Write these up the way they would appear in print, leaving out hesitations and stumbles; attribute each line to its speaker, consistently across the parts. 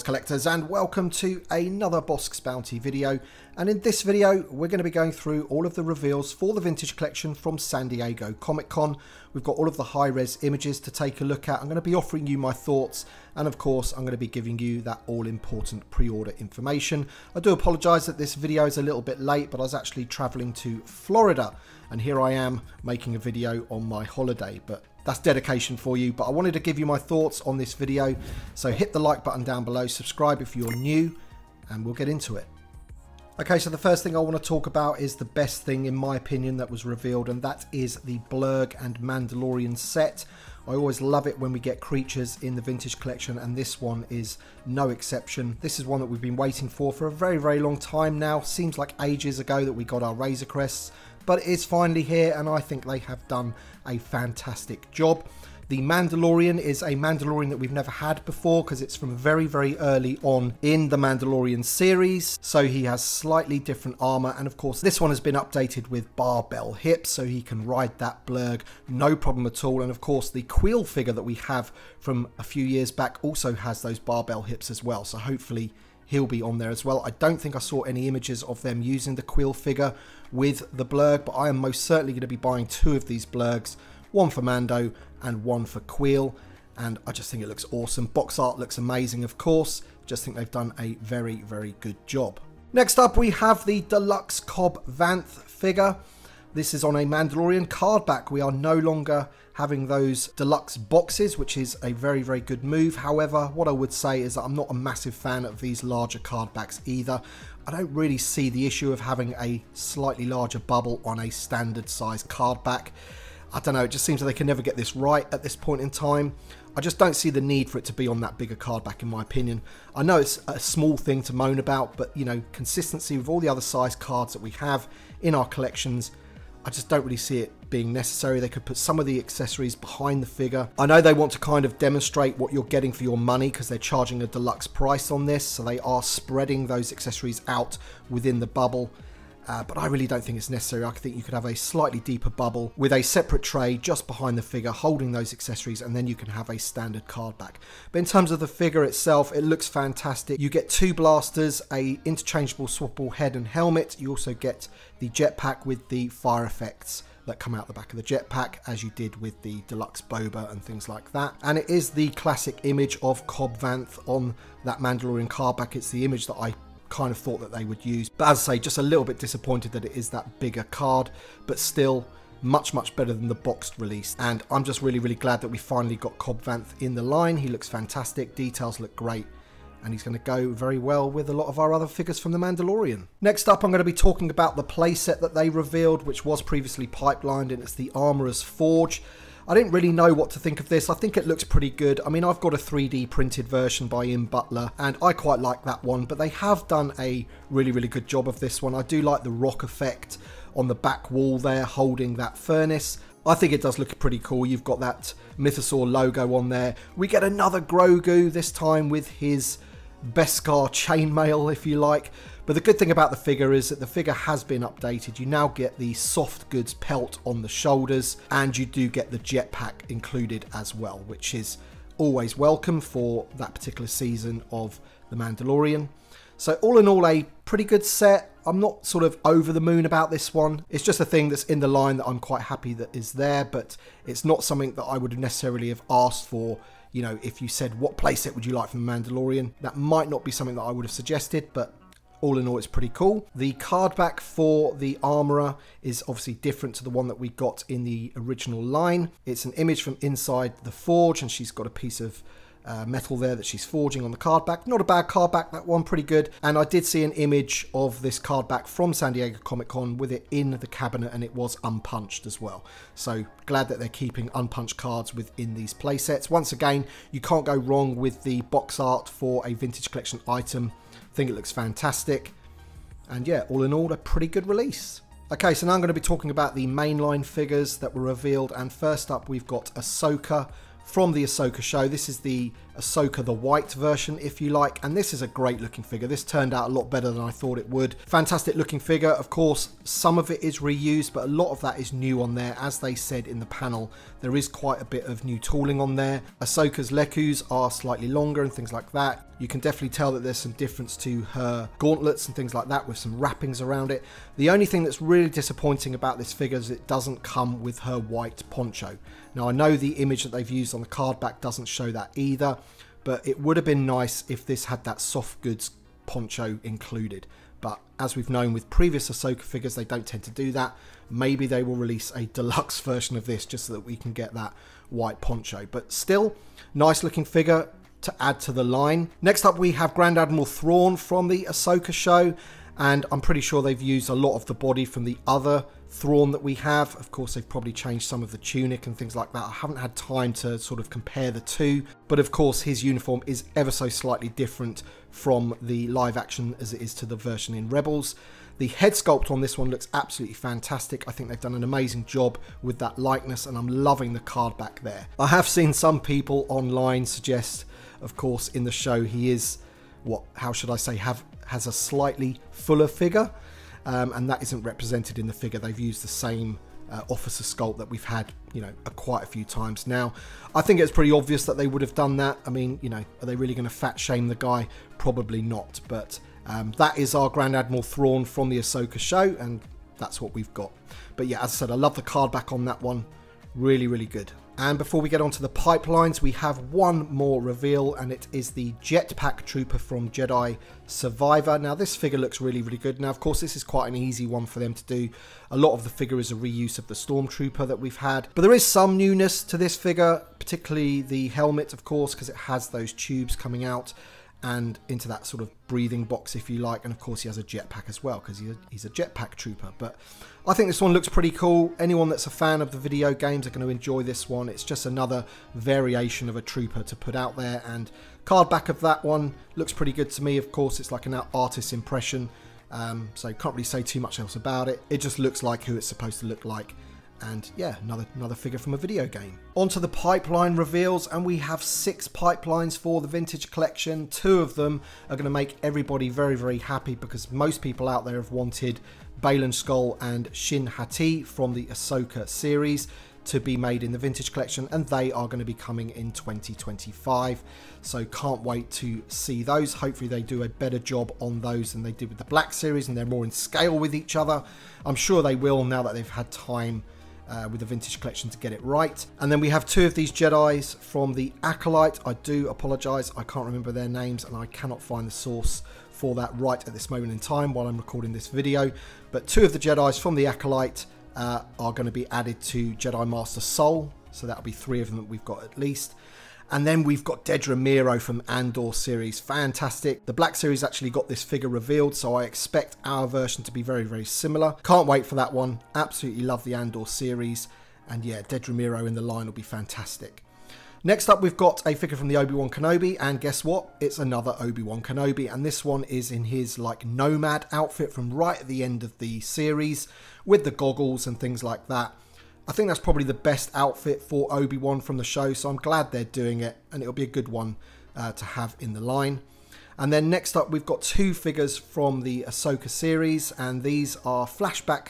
Speaker 1: Collectors, and welcome to another Bossk's Bounty video. And in this video we're going to be going through all of the reveals for the vintage collection from San Diego Comic-Con. We've got all of the high-res images to take a look at. I'm going to be offering you my thoughts, and of course I'm going to be giving you that all-important pre-order information. I do apologise that this video is a little bit late, but I was actually travelling to Florida, and here I am making a video on my holiday. But that's dedication for you. But I wanted to give you my thoughts on this video, so hit the like button down below, subscribe if you're new, and we'll get into it. Okay, so the first thing I want to talk about is the best thing in my opinion that was revealed, and that is the Blurrg and Mandalorian set. I always love it when we get creatures in the vintage collection, and this one is no exception. This is one that we've been waiting for a very, very long time now. Seems like ages ago that we got our Razor Crests, but it is finally here, and I think they have done a fantastic job. The Mandalorian is a Mandalorian that we've never had before because it's from very, very early on in the Mandalorian series. So he has slightly different armor, and of course this one has been updated with barbell hips so he can ride that Blurrg no problem at all. And of course the Quill figure that we have from a few years back also has those barbell hips as well, so hopefully he'll be on there as well. I don't think I saw any images of them using the Quill figure with the Blurrg, but I am most certainly going to be buying two of these Blurrgs, one for Mando and one for Quill, and I just think it looks awesome. Box art looks amazing, of course. Just think they've done a very, very good job. Next up we have the deluxe Cobb Vanth figure. This is on a Mandalorian card back. We are no longer having those deluxe boxes, which is a very, very good move. However, what I would say is that I'm not a massive fan of these larger card backs either. I don't really see the issue of having a slightly larger bubble on a standard size card back. I don't know, it just seems like they can never get this right at this point in time. I just don't see the need for it to be on that bigger card back in my opinion. I know it's a small thing to moan about, but you know, consistency with all the other size cards that we have in our collections, I just don't really see it being necessary. They could put some of the accessories behind the figure. I know they want to kind of demonstrate what you're getting for your money because they're charging a deluxe price on this, so they are spreading those accessories out within the bubble. But I really don't think it's necessary. I think you could have a slightly deeper bubble with a separate tray just behind the figure holding those accessories, and then you can have a standard card back. But in terms of the figure itself, it looks fantastic. You get two blasters, a interchangeable swappable head and helmet. You also get the jetpack with the fire effects that come out the back of the jetpack, as you did with the deluxe Boba and things like that. And it is the classic image of Cobb Vanth on that Mandalorian card back. It's the image that I kind of thought that they would use, but as I say, just a little bit disappointed that it is that bigger card, but still much better than the boxed release. And I'm just really glad that we finally got Cobb Vanth in the line. He looks fantastic, details look great, and he's going to go very well with a lot of our other figures from the Mandalorian. Next up I'm going to be talking about the playset that they revealed, which was previously pipelined, and it's the Armorer's Forge. I didn't really know what to think of this. I think it looks pretty good. I mean, I've got a 3D printed version by Ian Butler, and I quite like that one, but they have done a really good job of this one. I do like the rock effect on the back wall there holding that furnace. I think it does look pretty cool. You've got that Mythosaur logo on there. We get another Grogu, this time with his Beskar chainmail, if you like. But the good thing about the figure is that the figure has been updated. You now get the soft goods pelt on the shoulders, and you do get the jetpack included as well, which is always welcome for that particular season of The Mandalorian. So all in all, a pretty good set. I'm not sort of over the moon about this one. It's just a thing that's in the line that I'm quite happy that is there, but it's not something that I would necessarily have asked for. You know, if you said, what playset would you like from The Mandalorian? That might not be something that I would have suggested, but all in all, it's pretty cool. The card back for the Armorer is obviously different to the one that we got in the original line. It's an image from inside the forge, and she's got a piece of metal there that she's forging on the card back. Not a bad card back, that one, pretty good. And I did see an image of this card back from San Diego Comic-Con with it in the cabinet, and it was unpunched as well. So glad that they're keeping unpunched cards within these playsets. Once again, you can't go wrong with the box art for a vintage collection item. I think it looks fantastic, and yeah, all in all, a pretty good release. Okay, so now I'm going to be talking about the mainline figures that were revealed, and first up we've got Ahsoka from the Ahsoka show. This is the Ahsoka the white version, if you like, and this is a great looking figure. This turned out a lot better than I thought it would. Fantastic looking figure. Of course, some of it is reused, but a lot of that is new on there. As they said in the panel, there is quite a bit of new tooling on there. Ahsoka's lekus are slightly longer and things like that. You can definitely tell that there's some difference to her gauntlets and things like that with some wrappings around it. The only thing that's really disappointing about this figure is it doesn't come with her white poncho. Now, I know the image that they've used on the card back doesn't show that either, but it would have been nice if this had that soft goods poncho included. But as we've known with previous Ahsoka figures, they don't tend to do that. Maybe they will release a deluxe version of this just so that we can get that white poncho. But still, nice looking figure to add to the line. Next up, we have Grand Admiral Thrawn from the Ahsoka show. And I'm pretty sure they've used a lot of the body from the other Thrawn that we have. Of course, they've probably changed some of the tunic and things like that. I haven't had time to sort of compare the two, but of course his uniform is ever so slightly different from the live action as it is to the version in Rebels. The head sculpt on this one looks absolutely fantastic. I think they've done an amazing job with that likeness, and I'm loving the card back there. I have seen some people online suggest, of course, in the show he is, how should I say, has a slightly fuller figure. And that isn't represented in the figure. They've used the same officer sculpt that we've had, quite a few times now. I think it's pretty obvious that they would have done that. I mean, are they really going to fat shame the guy? Probably not. But that is our Grand Admiral Thrawn from the Ahsoka show, and that's what we've got. But yeah, as I said, I love the card back on that one. Really, really good. And before we get on to the pipelines, we have one more reveal, and it is the Jetpack Trooper from Jedi Survivor. Now, this figure looks really, really good. Now, of course, this is quite an easy one for them to do. A lot of the figure is a reuse of the Stormtrooper that we've had. But there is some newness to this figure, particularly the helmet, of course, because it has those tubes coming out and into that sort of breathing box, if you like. And of course he has a jetpack as well, because he's a jetpack trooper. But I think this one looks pretty cool. Anyone that's a fan of the video games are going to enjoy this one. It's just another variation of a trooper to put out there, and card back of that one looks pretty good to me. Of course, it's like an artist's impression, so can't really say too much else about it. It just looks like who it's supposed to look like. And yeah, another figure from a video game. Onto the pipeline reveals, and we have 6 pipelines for the vintage collection. 2 of them are going to make everybody very, very happy, because most people out there have wanted Baylan Skoll and Shin Hati from the Ahsoka series to be made in the vintage collection, and they are going to be coming in 2025. So can't wait to see those. Hopefully they do a better job on those than they did with the Black series, and they're more in scale with each other. I'm sure they will, now that they've had time with the vintage collection to get it right. And then we have 2 of these Jedis from the Acolyte. I do apologise, I can't remember their names, and I cannot find the source for that right at this moment in time while I'm recording this video. But 2 of the Jedis from the Acolyte are going to be added to Jedi Master Soul, so that'll be 3 of them that we've got at least. And then we've got Dedra Meero from Andor series. Fantastic. The Black series actually got this figure revealed, so I expect our version to be very, very similar. Can't wait for that one. Absolutely love the Andor series. And yeah, Dedra Meero in the line will be fantastic. Next up, we've got a figure from the Obi-Wan Kenobi, and guess what? It's another Obi-Wan Kenobi, and this one is in his like nomad outfit from right at the end of the series with the goggles and things like that. I think that's probably the best outfit for Obi-Wan from the show, so I'm glad they're doing it, and it'll be a good one to have in the line. And then next up, we've got 2 figures from the Ahsoka series, and these are flashback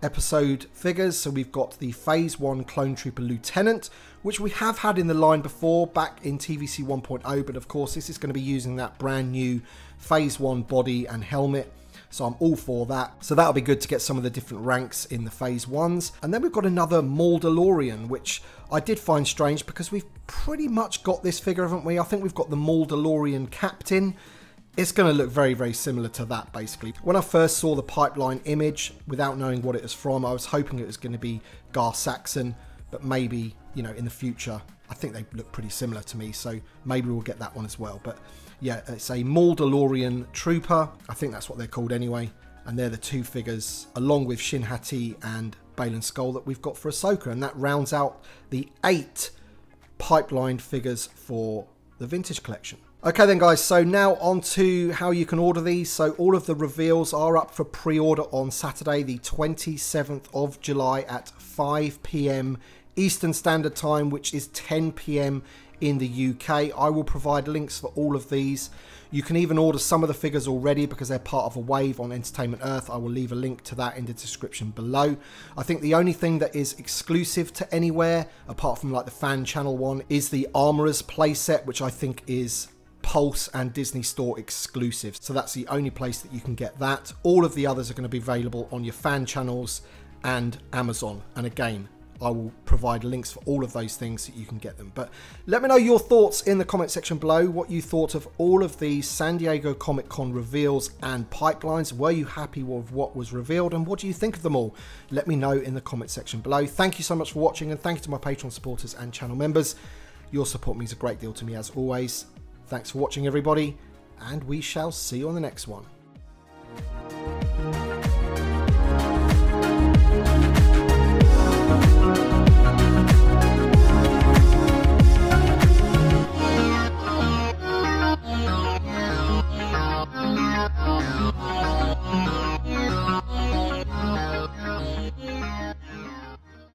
Speaker 1: episode figures. So we've got the Phase 1 Clone Trooper Lieutenant, which we have had in the line before back in TVC 1.0, but of course this is going to be using that brand new Phase 1 body and helmet. So I'm all for that. So that'll be good to get some of the different ranks in the Phase 1s. And then we've got another Mandalorian, which I did find strange because we've pretty much got this figure, haven't we? I think we've got the Mandalorian Captain. It's going to look very, very similar to that, basically. When I first saw the pipeline image, without knowing what it was from, I was hoping it was going to be Gar Saxon, but maybe, in the future, I think they look pretty similar to me, so maybe we'll get that one as well. But yeah, it's a Mandalorian Trooper. I think that's what they're called anyway. And they're the 2 figures, along with Shin Hati and Baylan Skoll, that we've got for Ahsoka. And that rounds out the 8 pipeline figures for the vintage collection. Okay then guys, so now on to how you can order these. So all of the reveals are up for pre-order on Saturday the 27th of July at 5 PM Eastern Standard Time, which is 10 PM in the UK. I will provide links for all of these. You can even order some of the figures already because they're part of a wave on Entertainment Earth. I will leave a link to that in the description below. I think the only thing that is exclusive to Anywhere, apart from like the fan channel one, is the Armourers playset, which I think is Pulse and Disney Store exclusive. So that's the only place that you can get that. All of the others are going to be available on your fan channels and Amazon. And again, I will provide links for all of those things so you can get them. But let me know your thoughts in the comment section below, what you thought of all of these San Diego Comic-Con reveals and pipelines. Were you happy with what was revealed, and what do you think of them all? Let me know in the comment section below. Thank you so much for watching, and thank you to my Patreon supporters and channel members. Your support means a great deal to me as always. Thanks for watching, everybody, and we shall see you on the next one.